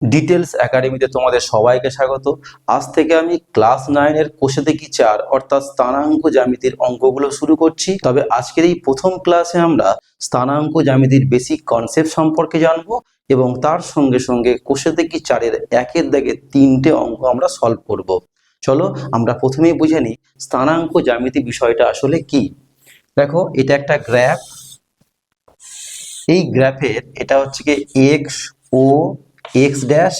Details একাডেমিতে তোমাদের সবাইকে স্বাগত। আজ থেকে আমি ক্লাস 9 এর কোষে দেখি 4 অর্থাৎ স্থানাঙ্ক জ্যামিতির অঙ্কগুলো শুরু করছি। তবে আজকের এই প্রথম ক্লাসে আমরা স্থানাঙ্ক জ্যামিতির বেসিক কনসেপ্ট সম্পর্কে জানবো এবং তার সঙ্গে সঙ্গে কোষে দেখি 4 এর একের দাগে 3টে অঙ্ক আমরা সলভ করব। চলো আমরা প্রথমেই বুঝে নিই স্থানাঙ্ক জ্যামিতি বিষয়টা আসলে কি। দেখো, এটা একটা গ্রাফ। এই গ্রাফের এটা হচ্ছে কি এক্স ও এক্স ড্যাশ,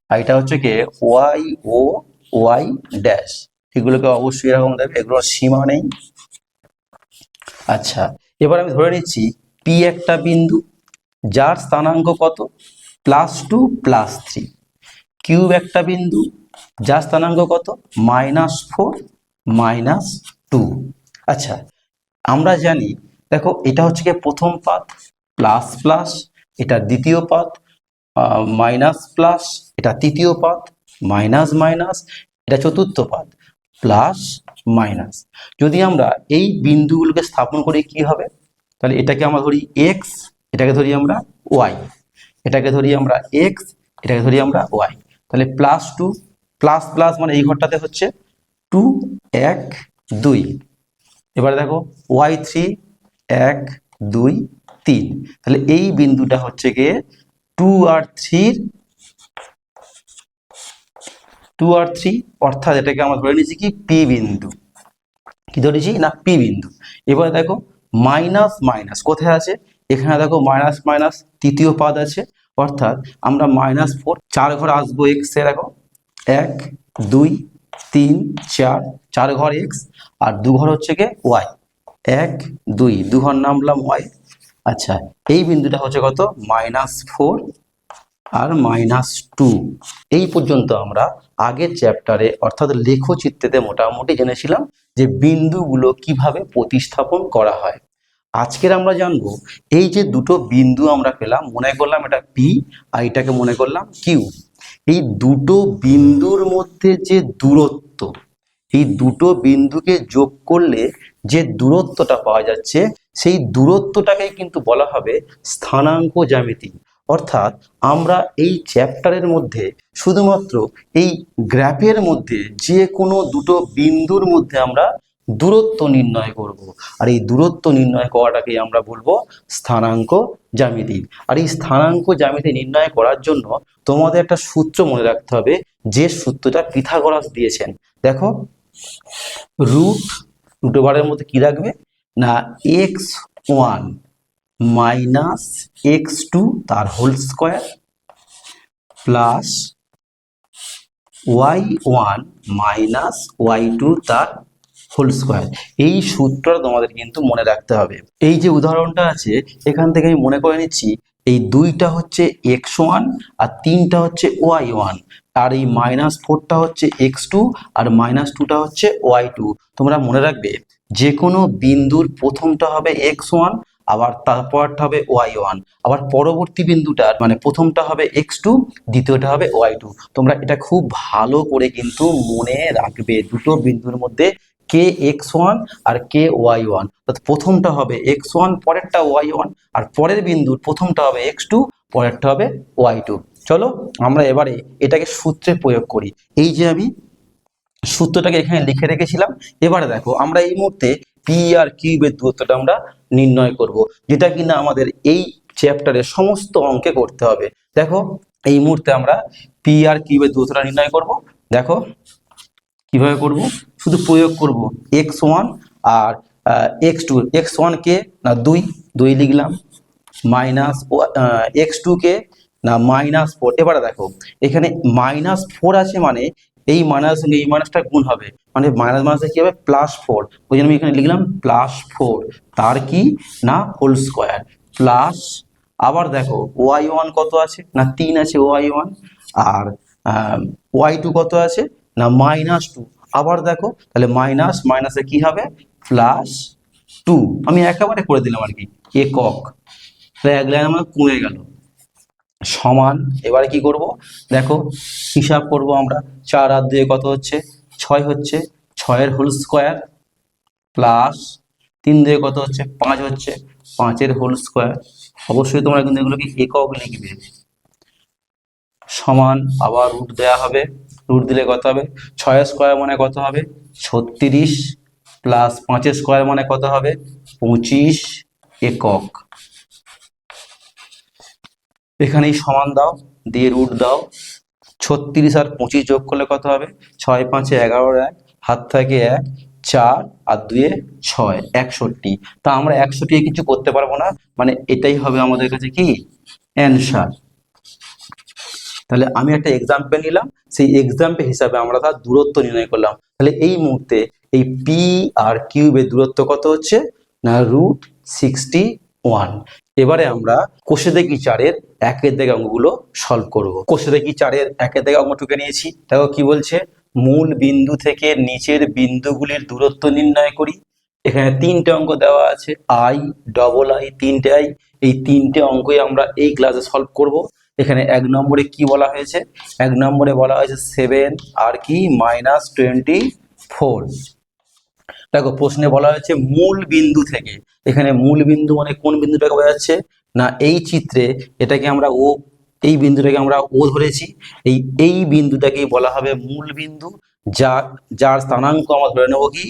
আর এটা হচ্ছে কি ওয়াই ও ওয়াই ড্যাশ। এগুলোকে অবশ্যই এরকম দেবে, এগুলোর সীমা নেই। আচ্ছা, এবার আমি ধরে নিচ্ছি পি একটা বিন্দু যার স্থানাঙ্ক কত, +2 +3। কিউব একটা বিন্দু যার স্থানাঙ্ক কত, -4 -2। আচ্ছা, আমরা জানি, দেখো এটা হচ্ছে কি প্রথম পাত, প্লাস প্লাস এটা দ্বিতীয় পাত, মাইনাস প্লাস এটা তৃতীয় পাত, মাইনাস মাইনাস এটা চতুর্থ পাত, প্লাস মাইনাস। যদি আমরা এই বিন্দুগুলোকে স্থাপন করি কি হবে, তাহলে এটাকে আমরা ধরি এক্স, এটাকে ধরি আমরা ওয়াই, এটাকে ধরি আমরা এক্স, এটাকে ধরি আমরা ওয়াই। তাহলে +2 প্লাস প্লাস মানে এই ঘরটাতে হচ্ছে 2 1 2। এবারে দেখো y3 1 2 3। তাহলে এই বিন্দুটা হচ্ছে গিয়ে 2 আর 3, অর্থাৎ এটাকে আমরা ধরে নিয়েছি কি পি বিন্দু। কি ধরেছি না, পি বিন্দু। এবারে দেখো মাইনাস মাইনাস কোথায় আছে, এখানে দেখো মাইনাস মাইনাস তৃতীয় পাদ আছে, অর্থাৎ আমরা -4 4 ঘর আসবো এক্স এ। দেখো 1 2 3 4, 4 ঘর এক্স আর 2 ঘর হচ্ছে গিয়ে ওয়াই, 1 2 2 ঘর নামলাম ওয়াই। আচ্ছা, এই বিন্দুটা হচ্ছে কত, -4 আর -2। এই পর্যন্ত আমরা আগের চ্যাপ্টারে অর্থাৎ লেখচিত্রেতে মোটামুটি জেনেছিলাম যে বিন্দুগুলো কিভাবে প্রতিস্থাপন করা হয়। আজকের আমরা জানবো এই যে দুটো বিন্দু আমরা পেলাম, মনে করলাম এটা পি আর এটাকে মনে করলাম কিউ। এই দুটো বিন্দুর মধ্যে যে দূরত্ব, এই দুটো বিন্দুকে যোগ করলে যে দূরত্বটা পাওয়া যাচ্ছে সেই দূরত্বটাকেই কিন্তু বলা হবে স্থানাঙ্ক জ্যামিতি। অর্থাৎ আমরা এই চ্যাপ্টারের মধ্যে শুধুমাত্র এই গ্রাফের মধ্যে যে কোনো দুটো বিন্দুর মধ্যে আমরা দূরত্ব নির্ণয় করব, আর এই দূরত্ব নির্ণয় করাটাকে আমরা বলবো স্থানাঙ্ক জ্যামিতি। আর এই স্থানাঙ্ক জ্যামিতি নির্ণয় করার জন্য তোমাদের একটা সূত্র মনে রাখতে হবে, যে সূত্রটা পিথাগোরাস দিয়েছেন। দেখো, রুট ওভারের মধ্যে কি রাখবে না, x1 - x2 তার whole square plus y1 - y2 তার হোল স্কোয়ার। এই সূত্রটা তোমাদের কিন্তু মনে রাখতে হবে। এই যে উদাহরণটা আছে এখান থেকে আমি মনে করে নিচ্ছি এই 2টা হচ্ছে x1 আর 3টা হচ্ছে y1, আর এই -4টা হচ্ছে x2 আর -2টা হচ্ছে y2। তোমরা মনে রাখবে যে কোনো বিন্দুর প্রথমটা হবে x1, আবার তারপরটা হবে y1, আবার পরবর্তী বিন্দুটার মানে প্রথমটা হবে x2, দ্বিতীয়টা হবে y2। তোমরা এটা খুব ভালো করে কিন্তু মনে রাখবে, দুটো বিন্দুর মধ্যে কে x1 আর কে y1, অর্থাৎ প্রথমটা হবে x1 পরেরটা y1, আর পরের বিন্দুর প্রথমটা হবে x2 পরেরটা হবে y2। চলো আমরা এবারে এটাকে সূত্রে প্রয়োগ করি। এই যে আমি সূত্রটাকে এখানে লিখে রেখেছিলাম। এবারে দেখো আমরা এই মুহূর্তে পি আর কিউবের দূরত্বটা আমরা নির্ণয় করব, যেটা কিনা আমাদের এই চ্যাপ্টারের সমস্ত অঙ্কে করতে হবে। দেখো এই মুহূর্তে আমরা পি আর কিউবের দূরত্বটা নির্ণয় করব। দেখো কিভাবে করব, শুধু প্রয়োগ করব x1 আর x2। x1 কে না 2 লিখলাম, মাইনাস x2 কে না -4। এবারে দেখো এখানে -4 আছে, মানে এই মাইনাস সঙ্গে এই মাইনাসটা গুণ হবে, মানে মাইনাস মাইনাসে কি হবে +4। ওই জন্য আমি এখানে লিখলাম +4 তার কি না হোল স্কোয়ার প্লাস। আবার দেখো y1 কত আছে না 3 আছে y1, আর y2 কত আছে না -2। আবার দেখো তাহলে মাইনাস মাইনাসে কি হবে +2। আমি একেবারে করে দিলাম আর কি একক, এক লাইন আমার কমে গেল সমান। এবারে কি করব, দেখো হিসাব করব আমরা, 4 আর 2 কত হচ্ছে 6 হচ্ছে, 6 এর হোল স্কোয়ার প্লাস 3 2 কত হচ্ছে 5 হচ্ছে, 5 এর হোল স্কোয়ার। অবশ্যই তোমরা কিন্তু এগুলোকে একক লিখবে, সমান আবার রুট দেওয়া হবে, রুট দিলে কত হবে, 6 স্কোয়ার মানে কত হবে 36 প্লাস 5 স্কোয়ার মানে কত হবে 25 একক। এখানেই সমান দাও, দিয়ে রুট দাও, 36 আর 25 যোগ করলে কত হবে 6 5 11 1 হাত থাকে 1 4 আর 2 6 61। তা আমরা 61 কিছু করতে পারবো না, মানে এটাই হবে আমাদের কাছে কি অ্যানসার। তাহলে আমি একটা এক্সাম্পল নিলাম, সেই এক্সাম্পল হিসাবে আমরা তার দূরত্ব নির্ণয় করলাম। তাহলে এই মুহূর্তে এই পি আর কিউবের দূরত্ব কত হচ্ছে না √61। এবারে আমরা কোষে দেখি 4-এর 1-এর দাগের অঙ্কগুলো সলভ করব। কোষে দেখি 4-এর 1-এর দাগের অঙ্কটুকে নিয়েছি, দেখো কি বলছে, মূল বিন্দু থেকে নিচের বিন্দুগুলির দূরত্ব নির্ণয় করি। এখানে 3টে অঙ্ক দেওয়া আছে, আই ডবল আই 3টে আই, এই 3টে অঙ্কই আমরা এই ক্লাসে সলভ করব। এখানে 1 নম্বরে কি বলা হয়েছে, 1 নম্বরে বলা হয়েছে 7 আর কি -24। দেখো প্রশ্নে বলা হয়েছে মূল বিন্দু থেকে, এখানে মূল বিন্দু মানে কোন বিন্দুটাকে বোঝাচ্ছে না এই চিত্রে এটাকে আমরা ও, এই বিন্দুটাকে আমরা ও ধরেছি, এই বিন্দুটাকেই বলা হবে মূল বিন্দু, যার স্থানাঙ্ক আমরা ধরে নেব কি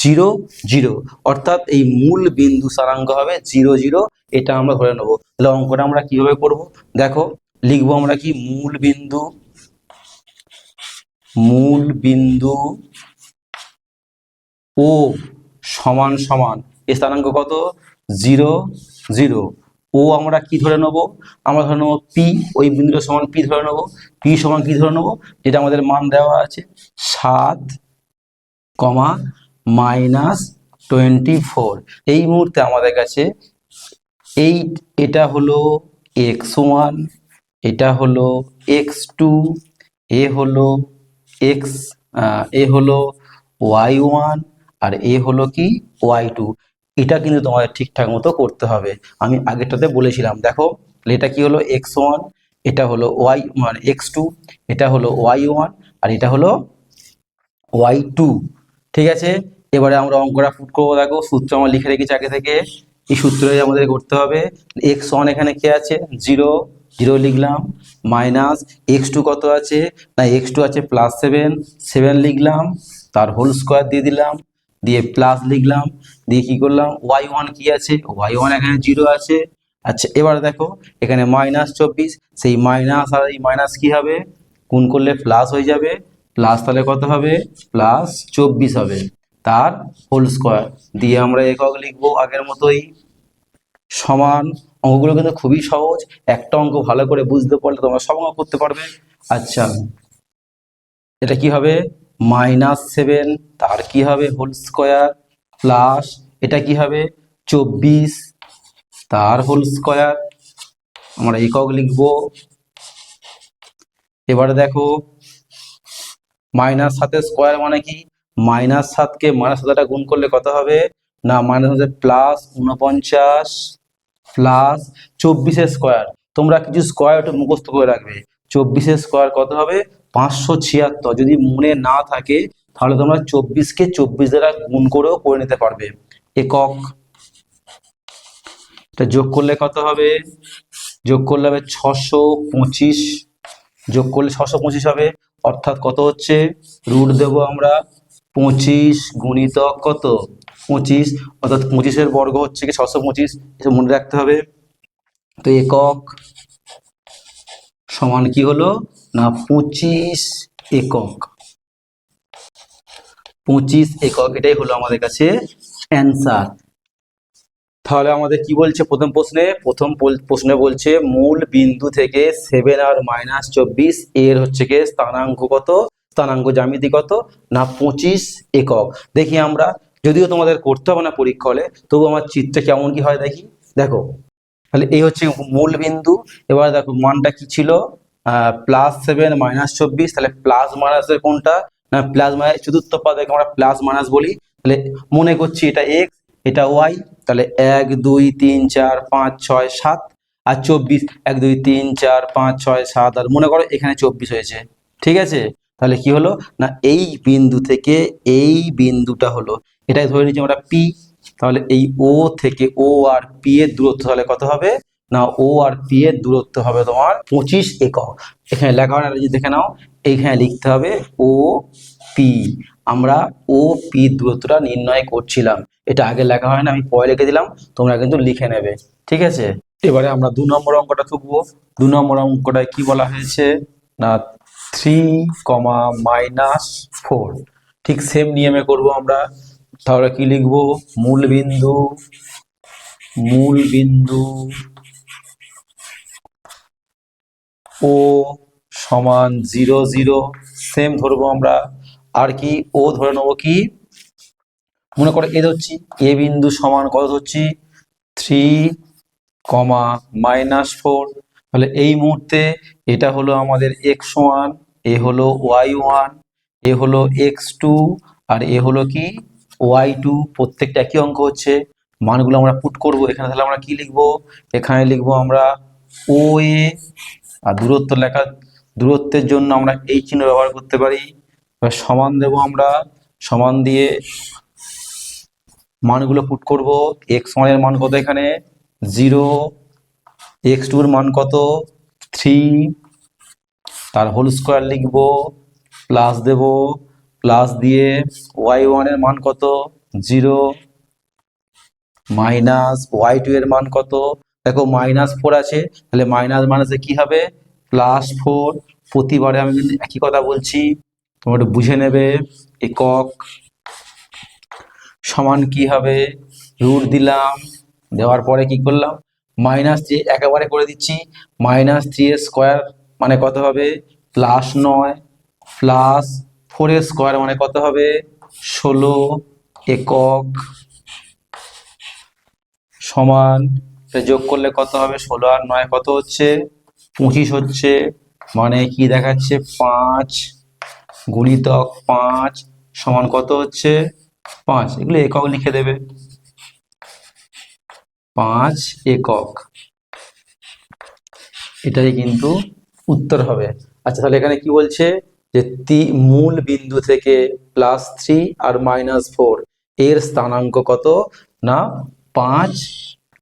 0 0, অর্থাৎ এই মূল বিন্দু স্থানাঙ্ক হবে 0 0, এটা আমরা ধরে নেব। তাহলে অঙ্কটা আমরা কিভাবে করব, দেখো লিখবো আমরা কি মূল বিন্দু ও সমান সমান এর স্থানাঙ্ক কত 0 0, ও আমরা কি ধরে নেব, আমরা ধরে নেবো পি, ওই বিন্দুটা সমান পি ধরে নেবো, পি সমান কি ধরে নেবো, যেটা আমাদের মান দেওয়া আছে 7, -24। এই মুহূর্তে আমাদের কাছে এটা হলো x1, এটা হলো x2, এ হলো y1 আর এ হলো কি y2। এটা কিন্তু তোমাদের ঠিকঠাক মতো করতে হবে, আমি আগেরটাতে বলেছিলাম। দেখো এটা কি হলো x1, এটা হলো y মানে x2, এটা হলো y1 আর এটা হলো y2, ঠিক আছে। এবারে আমরা অঙ্কটা পুট করবো, দেখো সূত্র আমরা লিখে রেখেছি আগে থেকে, এই সূত্রটাই আমাদের করতে হবে। x1 এখানে কি আছে 0 0 লিখলাম, মাইনাস x2 কত আছে না x2 আছে +7 7 লিখলাম, তার হোল স্কোয়ার দিয়ে দিলাম, দিয়ে প্লাস লিখলাম, দিয়ে কি করলাম y1 কি আছে y1 এখানে 0 আছে। আচ্ছা এবার দেখো এখানে -24, সেই মাইনাস আর এই মাইনাস কি হবে গুণ করলে প্লাস হয়ে যাবে, প্লাস তাহলে কত হবে +24 হবে, তার হোল স্কোয়ার দিয়ে আমরা একক লিখবো আগের মতোই, সমান। অঙ্কগুলো কিন্তু খুবই সহজ, একটা অঙ্ক ভালো করে বুঝতে পারলে তোমরা সব অঙ্ক করতে পারবে। আচ্ছা এটা কি হবে -7, তার কি হবে হোল স্কোয়ার, প্লাস এটা কি হবে 24 তার হোল স্কোয়ার, আমরা একক লিখবো। এবারে দেখো -7 স্কোয়ার মানে কি, -7 কে -7 গুণ করলে কত হবে না -7 +49 প্লাস 24 স্কোয়ার, তোমরা কিছু স্কোয়ার একটু মুখস্থ করে রাখবে, 24 স্কোয়ার কত হবে 576। যদি মনে না থাকে তাহলে তোমরা 24কে 24 দ্বারা গুণ করেও করে নিতে পারবে একক। এটা যোগ করলে কত হবে, যোগ করলে হবে 625, যোগ করলে 625 হবে, অর্থাৎ কত হচ্ছে রুট দেব আমরা 25 গুণিতক কত 25, অর্থাৎ 25-এর বর্গ হচ্ছে কি 625, এটা মনে রাখতে হবে। তো একক সমান কি হলো না 25 একক, 25 একক, এটাই হলো আমাদের কাছে অ্যান্সার। তাহলে আমাদের কি বলছে প্রথম প্রশ্নে বলছে মূল বিন্দু থেকে 7 আর -24 এর হচ্ছে কি স্থানাঙ্ক কত, স্থানাঙ্ক জ্যামিতি কত না 25 একক। দেখি আমরা, যদিও তোমাদের করতে হবে না পরীক্ষা হলে, তবু আমার চিত্রে কেমন কি হয় দেখি। দেখো তাহলে এই হচ্ছে মূল বিন্দু, এবার দেখো মানটা কি ছিল +7 -24, তাহলে প্লাস মাইনাসের কোনটা না প্লাস মাইনাস চতুর্থ পাদকে আমরা প্লাস মাইনাস বলি, তাহলে মনে করছি এটা x এটা y, তাহলে 1 2 3 4 5 6 7 আর 24, 1 2 3 4 5 6 7, আর মনে করো এখানে 24 হয়েছে, ঠিক আছে। তাহলে কি হলো না এই বিন্দু থেকে এই বিন্দুটা হলো, এটাই ধরে নিচ্ছি আমরা P, তাহলে এই O থেকে O আর P এর দূরত্ব তাহলে কত হবে না ও আর পি এর দূরত্ব হবে তোমার 25 একক। এখানে লেখা হয় না, যদি দেখে নাও, এইখানে লিখতে হবে ও পি। আমরা ও পি দূরত্বটা নির্ণয় করছিলাম, এটা আগে লেখা হয় না, আমি পরে লিখে দিলাম, তোমরা কিন্তু লিখে নেবে, ঠিক আছে। এবারে আমরা 2 নম্বর অঙ্কটা খুঁজবো। 2 নম্বর অঙ্কটায় কি বলা হয়েছে না 3, -4। ঠিক সেম নিয়মে করব আমরা। তাহলে কি লিখবো, মূল বিন্দু ও সমান 0 0, সেম ধরবো আমরা। আর কি ও ধরে নেবো, কি মনে করে এ ধরছি, এ বিন্দু সমান কত ধরছি 3, -4। তাহলে এই মুহূর্তে এটা হলো আমাদের x1, এ হলো y1, এ হলো x2, আর এ হলো কি y2। প্রত্যেকটা একই অঙ্ক হচ্ছে, মানগুলো আমরা পুট করব এখানে। তাহলে আমরা কি লিখবো, এখানে লিখবো আমরা ও এ, আর দূরত্বের জন্য আমরা এই চিহ্ন ব্যবহার করতে পারি। এবার সমান দেব আমরা, সমান দিয়ে মানগুলো পুট করব। x1 এর মান কত, এখানে 0, x2 এর মান কত 3, তার হোল স্কয়ার লিখবো, প্লাস দেব, প্লাস দিয়ে y1 এর মান কত 0, মাইনাস y2 এর মান কত, দেখো -4 আছে, তাহলে মাইনাস মাইনাসে কি হবে +4। প্রতিবারে আমি কিন্তু একই কথা বলছি, তোমরা একটু বুঝে নেবে। একক সমান কি হবে, রুট দিলাম, দেওয়ার পরে কি করলাম -3 একেবারে করে দিচ্ছি। -3 এর স্কয়ার মানে কত হবে +9, +4 এর স্কয়ার মানে কত হবে 16 একক, সমান যোগ করলে কত হবে 16 আর 9 কত হচ্ছে 25 হচ্ছে। মানে কি দেখাচ্ছে 5 গুণিতক 5 সমান কত হচ্ছে 5। এগুলো একক লিখে দেবে, 5 একক, এটাই কিন্তু উত্তর হবে। আচ্ছা, তাহলে এখানে কি বলছে যে মূল বিন্দু থেকে +3 আর -4 এর স্থানাঙ্ক কত না 5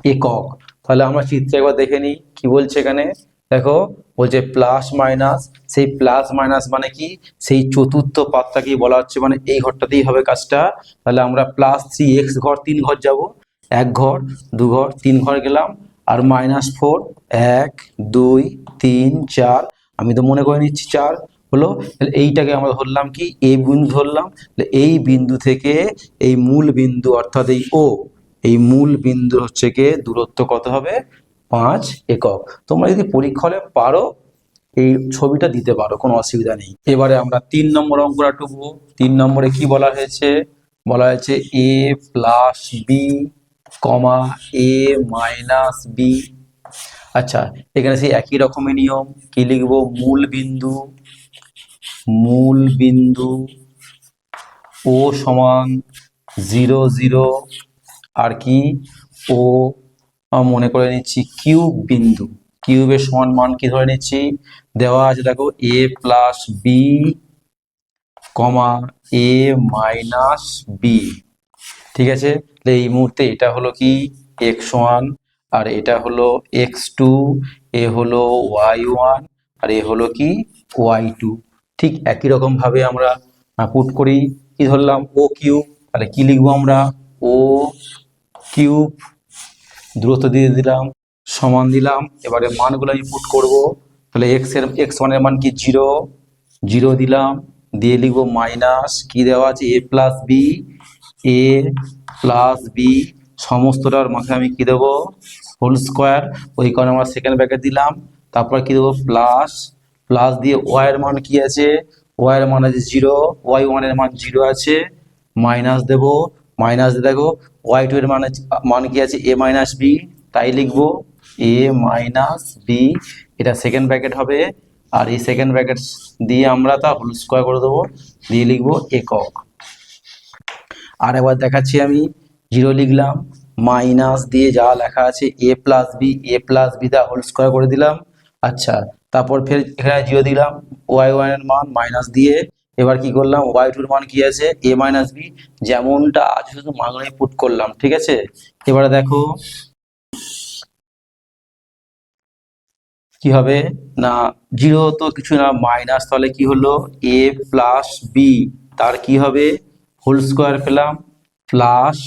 একক। তাহলে আমরা চিত্রে একবার দেখে নিই কি বলছে এখানে। দেখো বলছে প্লাস মাইনাস, সেই প্লাস মাইনাস মানে কি সেই চতুর্থ পাতটাকেই বলা হচ্ছে, মানে এই ঘরটাতেই হবে কাজটা। তাহলে আমরা +3 ঘর 3 ঘর যাব, 1 ঘর 2 ঘর 3 ঘর গেলাম, আর -4 1 2 3 4, আমি তো মনে করে নিচ্ছি 4 হলো। তাহলে এইটাকে আমরা ধরলাম কি এ বিন্দু ধরলাম। এই বিন্দু থেকে এই মূল বিন্দু অর্থাৎ এই মূল বিন্দু হচ্ছে কি দূরত্ব কত হবে 5 একক। তোমরা যদি পরীক্ষা হলে পারো এই ছবিটা দিতে পারো, কোনো অসুবিধা নেই। এবারে আমরা 3 নম্বর অঙ্কটা টুকবো। 3 নম্বরে কি বলা হয়েছে, বলা হয়েছে a + b, a - b। আচ্ছা, এখানে সেই একই রকমের নিয়ম, কি লিখবো মূল বিন্দু ও সমান 0 0, আর কি ও মনে করে নিচ্ছি কিউবের সমান মান কি ধরে নিচ্ছি দেওয়া আছে, দেখো a + b, a - b। ঠিক আছে, তাহলে এই মুহূর্তে এটা হলো কি x1, আর এটা হলো x2, এ হলো y1, আর এ হলো কি y2। ঠিক একই রকম ভাবে আমরা পুট করি, কি ধরলাম ও কিউব, তাহলে কি লিখবো আমরা ও কিউব, দূরত্ব দিয়ে দিলাম, সমান দিলাম। এবারে মানগুলো আমি পুট করব। তাহলে x1 এর মান কি 0 0 দিলাম, দিয়ে লিখবো মাইনাস কি দেওয়া আছে a + b, সমস্তটার মাথায় আমি কি দেবো হোল স্কয়ার, ওই কারণে আমরা সেকেন্ড ব্র্যাকেট দিলাম। তারপর কি দেবো প্লাস, প্লাস দিয়ে y এর মান কি আছে, y এর মান আছে 0, y1 এর মান 0 আছে, মাইনাস দেবো, মাইনাস দিয়ে দেখো y2 এর মান কি আছে a - b, তাই লিখবো a - b, এটা সেকেন্ড ব্র্যাকেট হবে। আর এই সেকেন্ড ব্র্যাকেট দিয়ে আমরা তা হোল স্কয়ার করে দেবো, দিয়ে লিখবো একক। আর একবার দেখাচ্ছি আমি, 0 লিখলাম, মাইনাস দিয়ে যা লেখা আছে a + b the whole square করে দিলাম। আচ্ছা, তারপর ফের এখানে 0 দিলাম, y1 এর মান মাইনাস দিয়ে এবার কি করলাম y2 এর মান কি আছে a - b, যেমনটা আছে শুধু মানগুলো পুট করলাম। ঠিক আছে, এবারে দেখো কি হবে না, জিরো তো কিছু না, মাইনাস, তাহলে কি হলো এ প্লাস বি তার কি হবে হোল স্কোয়ার পেলাম, প্লাস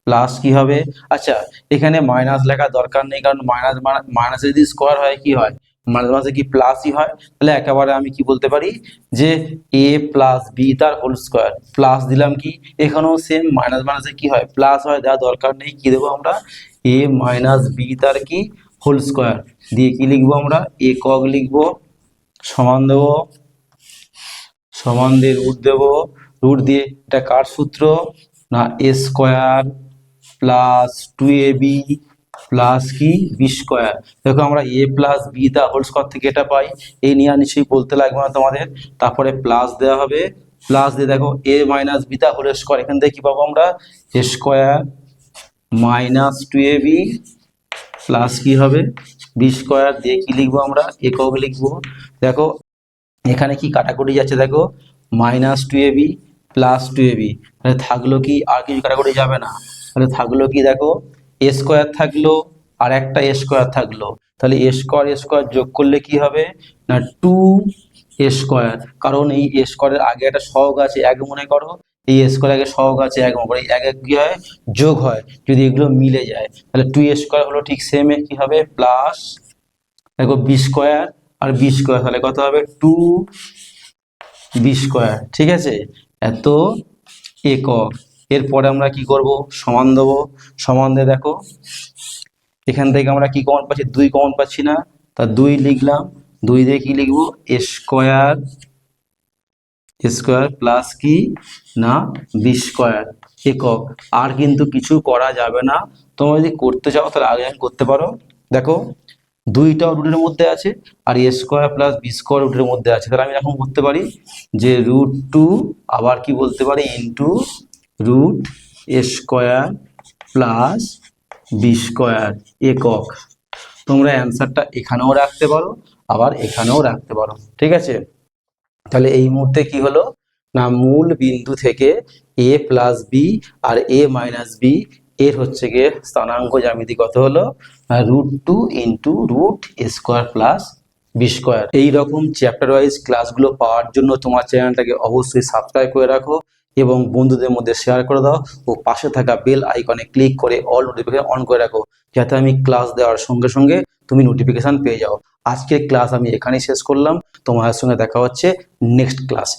প্লাস কি হবে, আচ্ছা এখানে মাইনাস লেখার দরকার নেই, কারণ মাইনাস মাইনাস যদি স্কোয়ার হয় কি হয়, মাইনাস মাসে কি প্লাসই হয়, তাহলে একেবারে আমি কি বলতে পারি যে এ প্লাস বি তার হোল স্কোয়ার, প্লাস দিলাম কি, এখানেও সেম মাইনাস মাইনাসে কি হয় প্লাস হয়, দেওয়ার দরকার নেই, কি দেবো আমরা এ মাইনাস বি তার কি হোল স্কোয়ার দিয়ে কি লিখবো আমরা একক লিখবো, সমান দেবো, সমান দিয়ে রুট দেবো, রুট দিয়ে এটা কার সূত্র না a square plus 2ab plus কি বি স্কোয়ার, দেখো আমরা a plus b the whole square থেকে এটা পাই, এই নিয়ে নিশ্চয়ই বলতে লাগবে না তোমাদের, তারপরে প্লাস দেওয়া হবে, প্লাস দিয়ে দেখো a minus b the whole square, এখান থেকে কি পাবো আমরা এ স্কোয়ার মাইনাস 2ab প্লাস কি হবে বি স্কোয়ার দিয়ে কি লিখবো আমরা একক লিখবো, দেখো এখানে কি কাটাকুটি যাচ্ছে, দেখো মাইনাস 2ab প্লাস 2ab, তাহলে থাকলো কি আর কিছু কাটাকুটি যাবে না, তাহলে থাকলো কি দেখো এ স্কোয়ার থাকলো আর একটা এ স্কোয়ার থাকলো, তাহলে এ স্কোয়ার যোগ করলে কি হবে না 2 এ স্কোয়ার, কারণ এই এ স্কোয়ারের আগে একটা সহগ আছে এক মনে করো, এই এ স্কোয়ার আগে সহগ আছে এক মনে করো, এক এক কি হয় যোগ হয়, যদি এগুলো মিলে যায় তাহলে 2 স্কোয়ার হলো ঠিক সেম কি হবে প্লাস দেখো বি স্কোয়ার আর বি স্কোয়ার, তাহলে কত হবে 2 বি স্কোয়ার, ঠিক আছে এত একক, এরপরে আমরা কি করব সমান দেবো, সমান দিয়ে দেখো এখান থেকে আমরা কি কমন পাচ্ছি 2 কমন পাচ্ছি না, তা 2 লিখলাম, 2 দিয়ে কি লিখবো স্কোয়ার স্কোয়ার প্লাস কি না বি স্কোয়ার একক, আর কিন্তু কিছু করা যাবে না, তোমরা যদি করতে চাও তাহলে আগে করতে পারো, দেখো 2টাও রুটের মধ্যে আছে আর এ স্কোয়ার প্লাস বি স্কোয়ার রুটের মধ্যে আছে, তাহলে আমি এখন করতে পারি যে √2 আবার কি বলতে পারি ইন্টু রুট এ স্কোয়ার প্লাস বি স্কোয়ার একক, তোমরা অ্যান্সারটা এখানেও রাখতে পারো আবার এখানেও রাখতে পারো, ঠিক আছে। তাহলে এই মুহূর্তে কি হলো না মূল বিন্দু থেকে এ প্লাস বি আর এ মাইনাস বি এর হচ্ছে গিয়ে স্থানাঙ্ক জ্যামিতি কত হলো √2 ইন্টু রুট এ স্কোয়ার প্লাস বি স্কোয়ার। এইরকম চ্যাপ্টার ওয়াইজ ক্লাসগুলো পাওয়ার জন্য তোমার চ্যানেলটাকে অবশ্যই সাবস্ক্রাইব করে রাখো এবং বন্ধুদের মধ্যে শেয়ার করে দাও ও পাশে থাকা বেল আইকনে ক্লিক করে অল নোটিফিকেশন অন করে রাখো, যাতে আমি ক্লাস দেওয়ার সঙ্গে সঙ্গে তুমি নোটিফিকেশন পেয়ে যাও। আজকের ক্লাস আমি এখানেই শেষ করলাম, তোমাদের সঙ্গে দেখা হচ্ছে নেক্সট ক্লাসে।